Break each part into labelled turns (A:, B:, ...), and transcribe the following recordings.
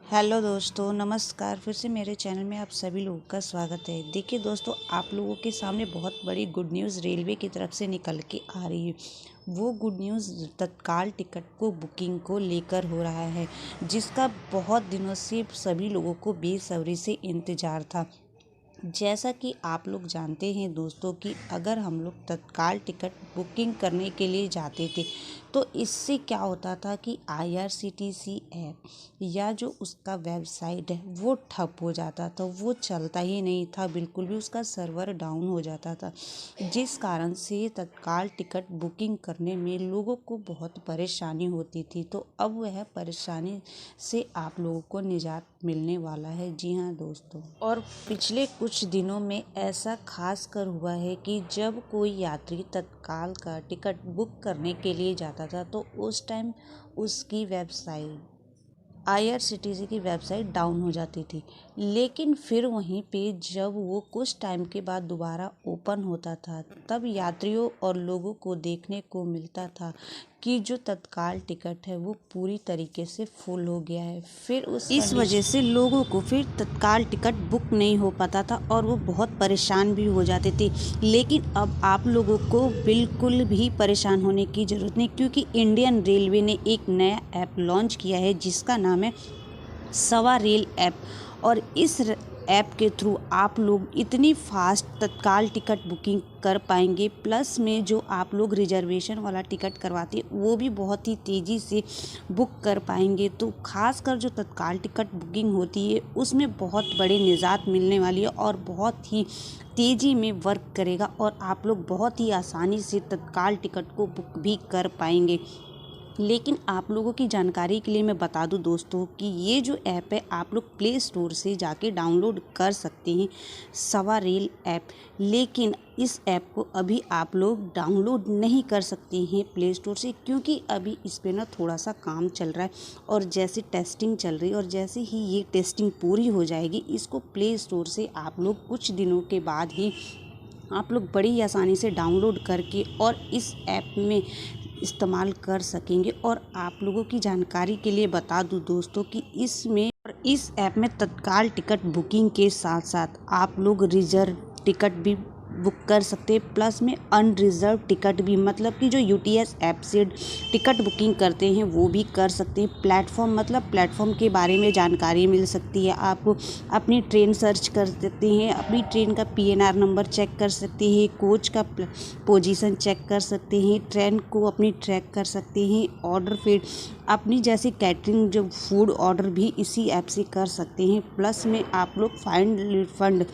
A: Hello दोस्तों, नमस्कार। फिर से मेरे चैनल में आप सभी लोगों का स्वागत है। देखिए दोस्तों, आप लोगों के सामने बहुत बड़ी गुड न्यूज़ रेलवे की तरफ से निकल के आ रही है। वो गुड न्यूज़ तत्काल टिकट को बुकिंग को लेकर हो रहा है, जिसका बहुत दिनों से सभी लोगों को बेसब्री से इंतज़ार था। जैसा कि आप लोग जानते हैं दोस्तों कि अगर हम लोग तत्काल टिकट बुकिंग करने के लिए जाते थे तो इससे क्या होता था कि आईआरसीटीसी ऐप या जो उसका वेबसाइट है वो ठप हो जाता था, वो चलता ही नहीं था, बिल्कुल भी उसका सर्वर डाउन हो जाता था, जिस कारण से तत्काल टिकट बुकिंग करने में लोगों को बहुत परेशानी होती थी। तो अब वह परेशानी से आप लोगों को निजात मिलने वाला है। जी हाँ दोस्तों, और पिछले कुछ दिनों में ऐसा खास कर हुआ है कि जब कोई यात्री तत्काल का टिकट बुक करने के लिए जाता था तो उस टाइम उसकी वेबसाइट आईआरसीटीसी की वेबसाइट डाउन हो जाती थी। लेकिन फिर वहीं पे जब वो कुछ टाइम के बाद दोबारा ओपन होता था तब यात्रियों और लोगों को देखने को मिलता था कि जो तत्काल टिकट है वो पूरी तरीके से फुल हो गया है। फिर इस वजह से लोगों को फिर तत्काल टिकट बुक नहीं हो पाता था और वो बहुत परेशान भी हो जाते थे। लेकिन अब आप लोगों को बिल्कुल भी परेशान होने की ज़रूरत नहीं, क्योंकि इंडियन रेलवे ने एक नया ऐप लॉन्च किया है जिसका नाम है सवारेल ऐप। और इस ऐप के थ्रू आप लोग इतनी फास्ट तत्काल टिकट बुकिंग कर पाएंगे, प्लस में जो आप लोग रिजर्वेशन वाला टिकट करवाते हैं वो भी बहुत ही तेज़ी से बुक कर पाएंगे। तो खासकर जो तत्काल टिकट बुकिंग होती है उसमें बहुत बड़ी निजात मिलने वाली है और बहुत ही तेज़ी में वर्क करेगा और आप लोग बहुत ही आसानी से तत्काल टिकट को बुक भी कर पाएंगे। लेकिन आप लोगों की जानकारी के लिए मैं बता दूं दोस्तों कि ये जो ऐप है आप लोग प्ले स्टोर से जाके डाउनलोड कर सकते हैं, सवारेल ऐप। लेकिन इस ऐप को अभी आप लोग डाउनलोड नहीं कर सकते हैं प्ले स्टोर से, क्योंकि अभी इस पे ना थोड़ा सा काम चल रहा है और जैसे टेस्टिंग चल रही है और जैसे ही ये टेस्टिंग पूरी हो जाएगी इसको प्ले स्टोर से आप लोग कुछ दिनों के बाद ही आप लोग बड़ी आसानी से डाउनलोड करके और इस ऐप में इस्तेमाल कर सकेंगे। और आप लोगों की जानकारी के लिए बता दूं दोस्तों कि इस ऐप में तत्काल टिकट बुकिंग के साथ साथ आप लोग रिजर्व टिकट भी बुक कर सकते हैं, प्लस में अनरिजर्व टिकट भी, मतलब कि जो यूटीएस ऐप से टिकट बुकिंग करते हैं वो भी कर सकते हैं। प्लेटफॉर्म के बारे में जानकारी मिल सकती है आपको, अपनी ट्रेन सर्च कर सकते हैं, अपनी ट्रेन का पीएनआर नंबर चेक कर सकते हैं, कोच का पोजीशन चेक कर सकते हैं, ट्रेन को अपनी ट्रैक कर सकते हैं, ऑर्डर फिर अपनी जैसे कैटरिंग जो फूड ऑर्डर भी इसी ऐप से कर सकते हैं। प्लस में आप लोग फाइंड रिफंड,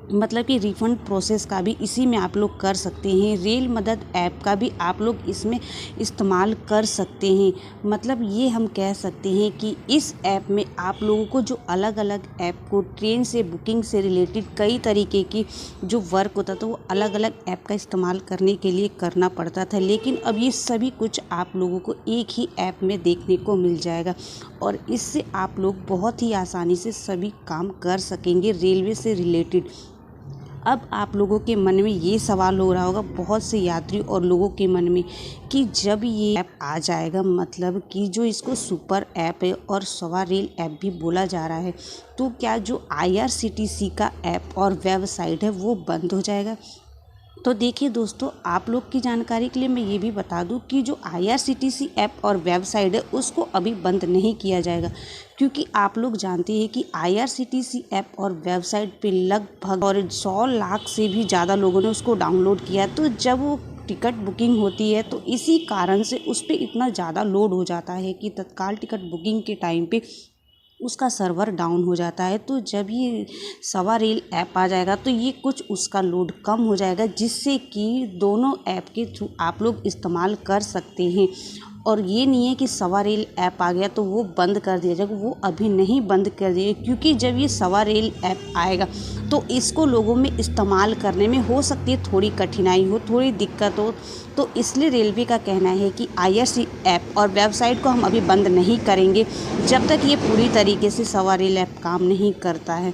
A: मतलब कि रिफ़ंड प्रोसेस का भी इसी में आप लोग कर सकते हैं। रेल मदद ऐप का भी आप लोग इसमें इस्तेमाल कर सकते हैं। मतलब ये हम कह सकते हैं कि इस ऐप में आप लोगों को जो अलग अलग ऐप को ट्रेन से बुकिंग से रिलेटेड कई तरीके की जो वर्क होता था वो अलग अलग ऐप का इस्तेमाल करने के लिए करना पड़ता था, लेकिन अब ये सभी कुछ आप लोगों को एक ही ऐप में देखने को मिल जाएगा और इससे आप लोग बहुत ही आसानी से सभी काम कर सकेंगे रेलवे से रिलेटेड। अब आप लोगों के मन में ये सवाल हो रहा होगा, बहुत से यात्री और लोगों के मन में, कि जब ये ऐप आ जाएगा, मतलब कि जो इसको सुपर ऐप है और सवारेल ऐप भी बोला जा रहा है, तो क्या जो आईआरसीटीसी का ऐप और वेबसाइट है वो बंद हो जाएगा? तो देखिए दोस्तों, आप लोग की जानकारी के लिए मैं ये भी बता दूं कि जो आईआरसीटीसी ऐप और वेबसाइट है उसको अभी बंद नहीं किया जाएगा, क्योंकि आप लोग जानते हैं कि आईआरसीटीसी ऐप और वेबसाइट पे लगभग और 100 लाख से भी ज़्यादा लोगों ने उसको डाउनलोड किया। तो जब वो टिकट बुकिंग होती है तो इसी कारण से उस पर इतना ज़्यादा लोड हो जाता है कि तत्काल टिकट बुकिंग के टाइम पे उसका सर्वर डाउन हो जाता है। तो जब ये सवारेल ऐप आ जाएगा तो ये कुछ उसका लोड कम हो जाएगा, जिससे कि दोनों ऐप के थ्रू आप लोग इस्तेमाल कर सकते हैं। और ये नहीं है कि सवारेल ऐप आ गया तो वो बंद कर दिया जाएगा, वो अभी नहीं बंद कर दिया, क्योंकि जब ये सवारेल ऐप आएगा तो इसको लोगों में इस्तेमाल करने में हो सकती है थोड़ी कठिनाई हो, थोड़ी दिक्कत हो। तो इसलिए रेलवे का कहना है कि आईआरसी ऐप और वेबसाइट को हम अभी बंद नहीं करेंगे जब तक ये पूरी तरीके से सवारेल ऐप काम नहीं करता है।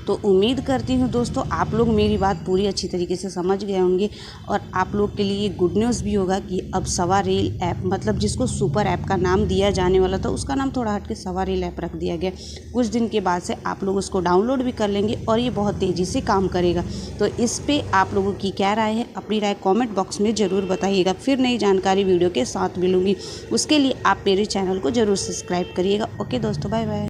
A: तो उम्मीद करती हूँ दोस्तों आप लोग मेरी बात पूरी अच्छी तरीके से समझ गए होंगे और आप लोग के लिए गुड न्यूज़ भी होगा कि अब सवारेल ऐप, मतलब जिसको सुपर ऐप का नाम दिया जाने वाला था उसका नाम थोड़ा हट के सवारेल ऐप रख दिया गया। कुछ दिन के बाद से आप लोग उसको डाउनलोड भी कर लेंगे और ये बहुत तेज़ी से काम करेगा। तो इस पे आप लोगों की क्या राय है, अपनी राय कमेंट बॉक्स में ज़रूर बताइएगा। फिर नई जानकारी वीडियो के साथ मिलूंगी, उसके लिए आप मेरे चैनल को ज़रूर सब्सक्राइब करिएगा। ओके दोस्तों, बाय बाय।